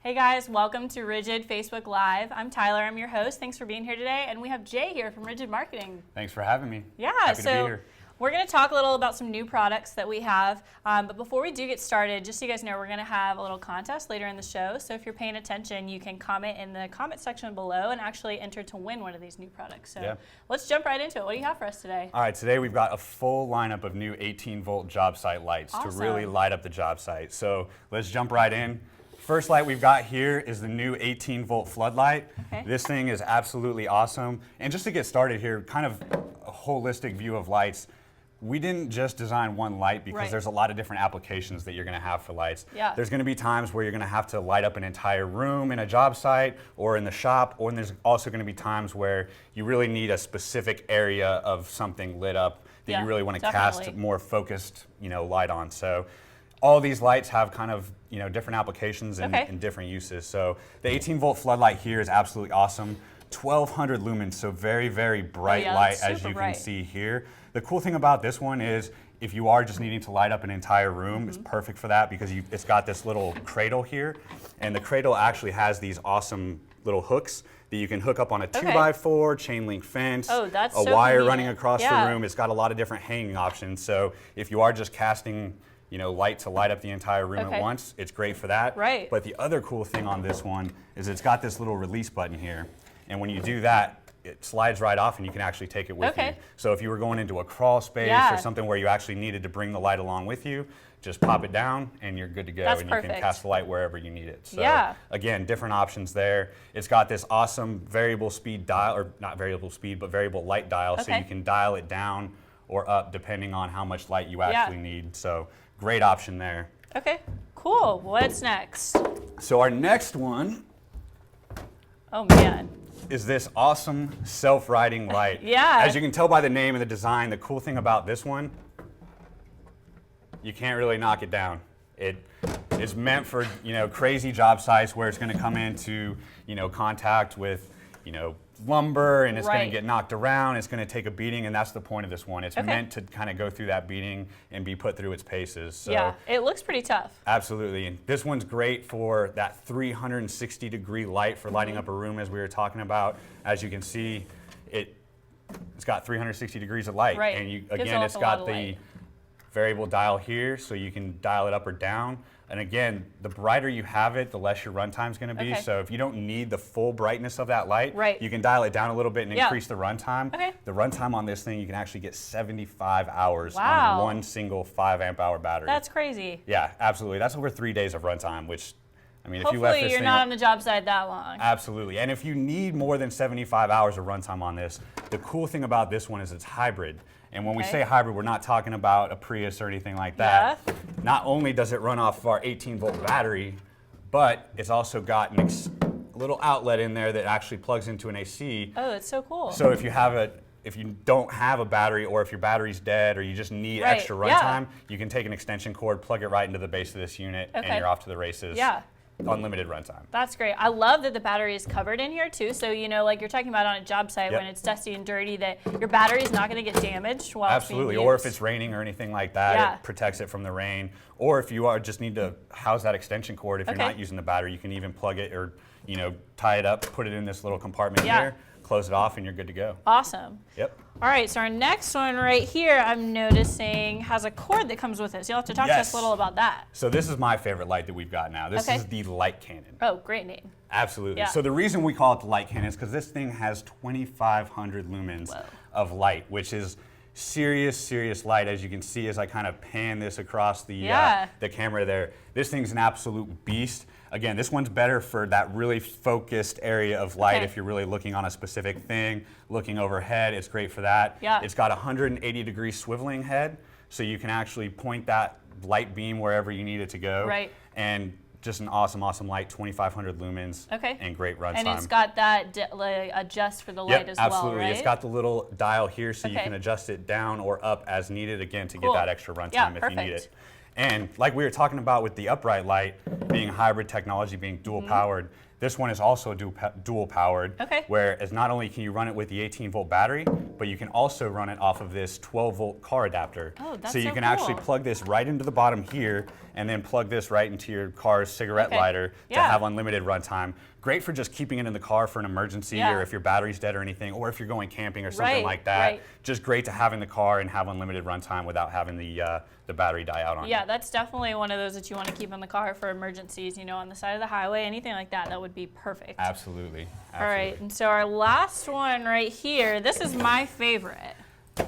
Hey guys, welcome to RIDGID Facebook Live. I'm Tyler, I'm your host. Thanks for being here today. And we have Jay here from RIDGID Marketing. Thanks for having me. Yeah, Happy to be here. We're going to talk a little about some new products that we have. But before we do get started, just so you guys know, we're going to have a little contest later in the show. So if you're paying attention, you can comment in the comment section below and actually enter to win one of these new products. So let's jump right into it. What do you have for us today? All right, today we've got a full lineup of new 18-volt job site lights to really light up the job site. So let's jump right in. First light we've got here is the new 18-volt floodlight. Okay. This thing is absolutely awesome. And just to get started here, kind of a holistic view of lights. We didn't just design one light because there's a lot of different applications that you're going to have for lights. Yeah. There's going to be times where you're going to have to light up an entire room in a job site or in the shop, or there's also going to be times where you really need a specific area of something lit up that you really want to cast more focused, light on. So all these lights have kind of different applications and different uses. So the 18-volt floodlight here is absolutely awesome. 1200 lumens, so very, very bright light, as you can see here. The cool thing about this one is if you are just needing to light up an entire room, it's perfect for that because it's got this little cradle here, and the cradle actually has these awesome little hooks that you can hook up on a 2x4 chain link fence, a wire running across the room. It's got a lot of different hanging options. So if you are just casting light to light up the entire room at once, it's great for that. Right. But the other cool thing on this one is it's got this little release button here. And when you do that, it slides right off and you can actually take it with you. So if you were going into a crawl space or something where you actually needed to bring the light along with you, just pop it down and you're good to go. You can cast the light wherever you need it. So again, different options there. It's got this awesome variable speed dial, or not variable speed, but variable light dial. So you can dial it down or up depending on how much light you actually need. So great option there. Okay, cool. What's next? So our next one, oh man, is this awesome self-riding light. As you can tell by the name and the design, the cool thing about this one, you can't really knock it down. It is meant for crazy job sites where it's going to come into contact with lumber and it's going to get knocked around. It's going to take a beating, and that's the point of this one. It's meant to kind of go through that beating and be put through its paces. So it looks pretty tough. Absolutely, and this one's great for that 360-degree light for lighting up a room, as we were talking about. As you can see, it's got 360 degrees of light, and it's got the variable dial here, so you can dial it up or down. And again, the brighter you have it, the less your runtime is going to be. So if you don't need the full brightness of that light, you can dial it down a little bit and increase the runtime. The runtime on this thing, you can actually get 75 hours on one single 5 amp hour battery. That's crazy. Yeah, absolutely. That's over 3 days of runtime, which, I mean, hopefully if you left this you're thing not on the job site that long. Absolutely. And if you need more than 75 hours of runtime on this, the cool thing about this one is it's hybrid. And when we say hybrid, we're not talking about a Prius or anything like that. Not only does it run off of our 18-volt battery, but it's also got a little outlet in there that actually plugs into an AC. Oh, that's so cool. So if you don't have a battery, or if your battery's dead, or you just need extra runtime, you can take an extension cord, plug it right into the base of this unit, and you're off to the races. Unlimited runtime. That's great. I love that the battery is covered in here too. So like you're talking about on a job site when it's dusty and dirty, that your battery is not going to get damaged while it's being used. Or if it's raining or anything like that, it protects it from the rain. Or if you just need to house that extension cord, if you're not using the battery, you can even plug it or tie it up, put it in this little compartment here, close it off, and you're good to go. Awesome. Yep. All right, so our next one right here, I'm noticing has a cord that comes with it. So you'll have to talk to us a little about that. So this is my favorite light that we've got now. This is the light cannon. Oh, great name. Absolutely. So the reason we call it the light cannon is because this thing has 2,500 lumens of light, which is serious light, as you can see as I kind of pan this across the camera there. This thing's an absolute beast. Again, this one's better for that really focused area of light if you're really looking on a specific thing, looking overhead. It's great for that. It's got a 180-degree swiveling head, so you can actually point that light beam wherever you need it to go. And just an awesome light, 2,500 lumens, and great runtime. And it's got that adjust for the light as well, absolutely. It's got the little dial here, so you can adjust it down or up as needed, again, to get that extra runtime if you need it. And like we were talking about with the upright light being hybrid technology, being dual powered, This one is also dual powered, Okay. whereas not only can you run it with the 18-volt battery, but you can also run it off of this 12-volt car adapter. Oh, that's so you so can cool. actually plug this right into the bottom here, and then plug this right into your car's cigarette lighter to have unlimited runtime. Great for just keeping it in the car for an emergency, or if your battery's dead or anything, or if you're going camping or something like that. Just great to have in the car and have unlimited runtime without having the battery die out on you. Yeah, that's definitely one of those that you want to keep in the car for emergencies, you know, on the side of the highway, anything like that. That would be perfect. Absolutely. All right, and so our last one right here, this is my favorite.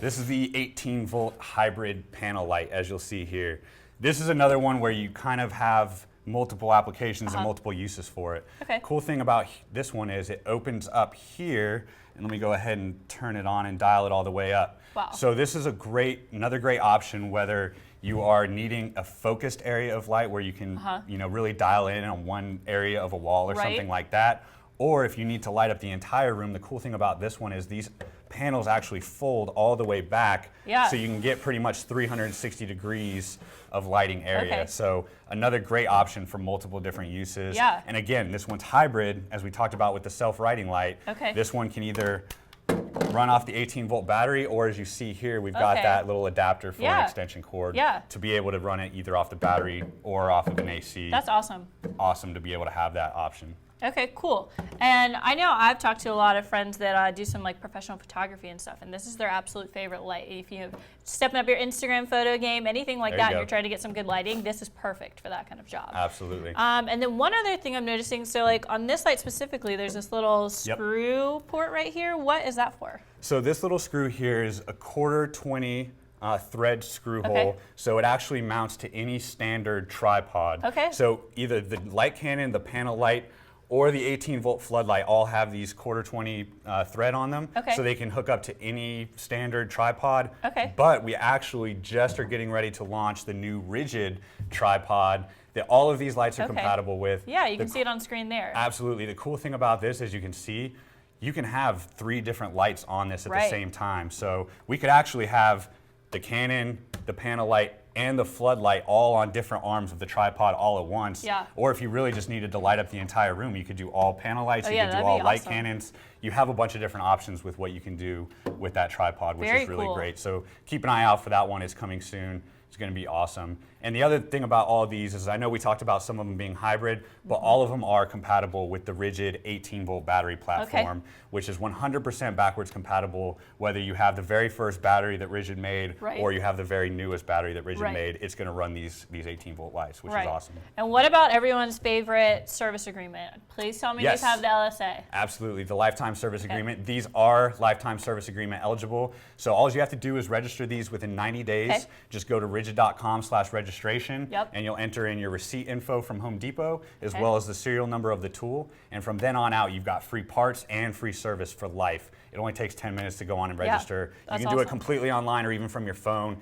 This is the 18-volt hybrid panel light, as you'll see here. This is another one where you kind of have multiple applications and multiple uses for it. Cool thing about this one is it opens up here, and let me go ahead and turn it on and dial it all the way up. Wow. So this is another great option whether you are needing a focused area of light where you can really dial in on one area of a wall or something like that, or if you need to light up the entire room. The cool thing about this one is these panels actually fold all the way back, so you can get pretty much 360 degrees of lighting area. So another great option for multiple different uses. And again, this one's hybrid, as we talked about with the self-lighting light. This one can either run off the 18-volt battery, or as you see here, we've got that little adapter for an extension cord to be able to run it either off the battery or off of an AC. That's awesome. Awesome to be able to have that option. Okay, cool. And I know I've talked to a lot of friends that do some like professional photography and stuff, and this is their absolute favorite light. If you're stepping up your Instagram photo game, anything like that, and you're trying to get some good lighting, this is perfect for that kind of job. Absolutely. And then one other thing I'm noticing, so like on this light specifically, there's this little screw port right here. What is that for? So this little screw here is a 1/4-20 thread screw hole, so it actually mounts to any standard tripod. So either the light cannon, the panel light, or the 18-volt floodlight all have these 1/4-20 thread on them, so they can hook up to any standard tripod. But we actually just are getting ready to launch the new RIDGID tripod that all of these lights are compatible with. Yeah, you can see it on screen there. Absolutely. The cool thing about this, as you can see, you can have 3 different lights on this at the same time. So we could actually have the cannon, the panel light, and the floodlight all on different arms of the tripod all at once. Or if you really just needed to light up the entire room, you could do all panel lights, you could do all light cannons. You have a bunch of different options with what you can do with that tripod, which is really great. So keep an eye out for that one. It's coming soon. It's going to be awesome. And the other thing about all of these is I know we talked about some of them being hybrid, but all of them are compatible with the RIDGID 18-volt battery platform, which is 100% backwards compatible whether you have the very first battery that RIDGID made or you have the very newest battery that RIDGID made. It's going to run these 18-volt lights, which is awesome. And what about everyone's favorite service agreement? Please tell me these have the LSA. Absolutely, the lifetime service agreement. These are lifetime service agreement eligible. So all you have to do is register these within 90 days. Just go to rigid.com/registration and you'll enter in your receipt info from Home Depot as well as the serial number of the tool. And from then on out, you've got free parts and free service for life. It only takes 10 minutes to go on and register. You can do it completely online or even from your phone.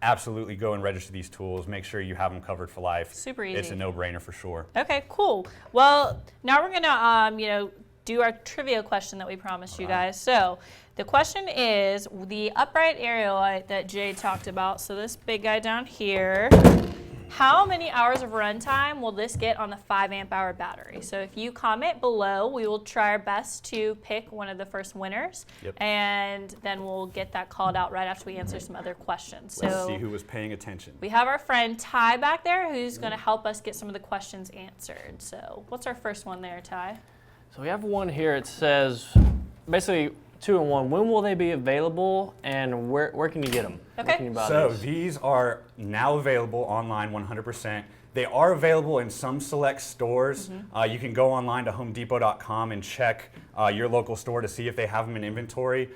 Absolutely go and register these tools. Make sure you have them covered for life. Super easy. It's a no-brainer for sure. Okay, cool. Well, now we're gonna do our trivia question that we promised you guys. So the question is the upright area light that Jay talked about. So this big guy down here, how many hours of runtime will this get on the 5 amp hour battery? So if you comment below, we will try our best to pick one of the first winners, and then we'll get that called out right after we answer some other questions. Let's see who was paying attention. We have our friend Ty back there who's going to help us get some of the questions answered. So what's our first one there, Ty? So we have one here. It says basically 2 in 1. When will they be available, and where can you get them? So these are now available online 100%. They are available in some select stores. You can go online to homedepot.com and check your local store to see if they have them in inventory.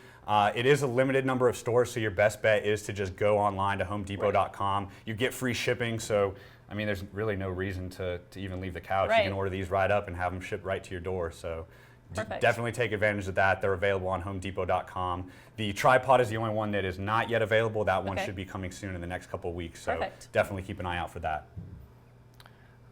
It is a limited number of stores, so your best bet is to just go online to homedepot.com. You get free shipping, so I mean, there's really no reason to even leave the couch. You can order these right up and have them shipped right to your door. So definitely take advantage of that. They're available on homedepot.com. The tripod is the only one that is not yet available. That one should be coming soon in the next couple of weeks. So definitely keep an eye out for that.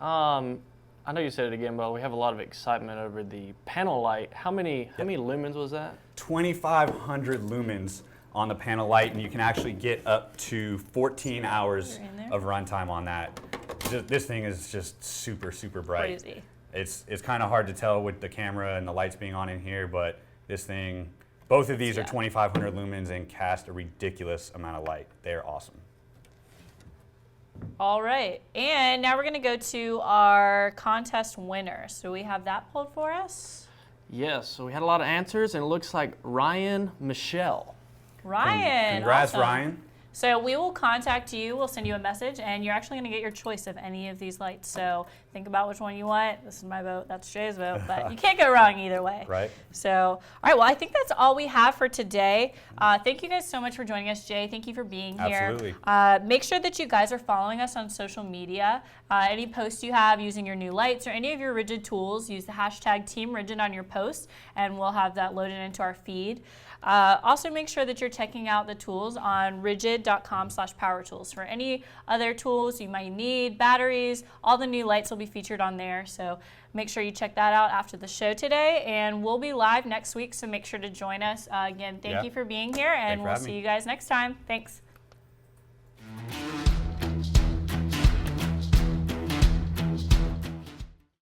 I know you said it again, but we have a lot of excitement over the panel light. How many lumens was that? 2,500 lumens on the panel light, and you can actually get up to 14 hours of runtime on that. This thing is just super, super bright. Crazy. It's kind of hard to tell with the camera and the lights being on in here, but this thing, both of these are 2,500 lumens and cast a ridiculous amount of light. They're awesome. All right, and now we're going to go to our contest winner. So we have that pulled for us. Yes, so we had a lot of answers, and it looks like Ryan Michelle. Ryan, congrats, awesome. Ryan. So we will contact you, we'll send you a message, and you're actually going to get your choice of any of these lights. So think about which one you want. This is my vote, that's Jay's vote, but you can't go wrong either way. Right. So, all right, well, I think that's all we have for today. Thank you guys so much for joining us, Jay. Thank you for being here. Absolutely. Make sure that you guys are following us on social media. Any posts you have using your new lights or any of your RIDGID tools, use the hashtag TeamRIDGID on your posts, and we'll have that loaded into our feed. Also, make sure that you're checking out the tools on ridgid.com/powertools for any other tools you might need, batteries, all the new lights will be featured on there. So make sure you check that out after the show today, and we'll be live next week, so make sure to join us. Again, thank you for being here, and we'll see you guys next time. Thanks.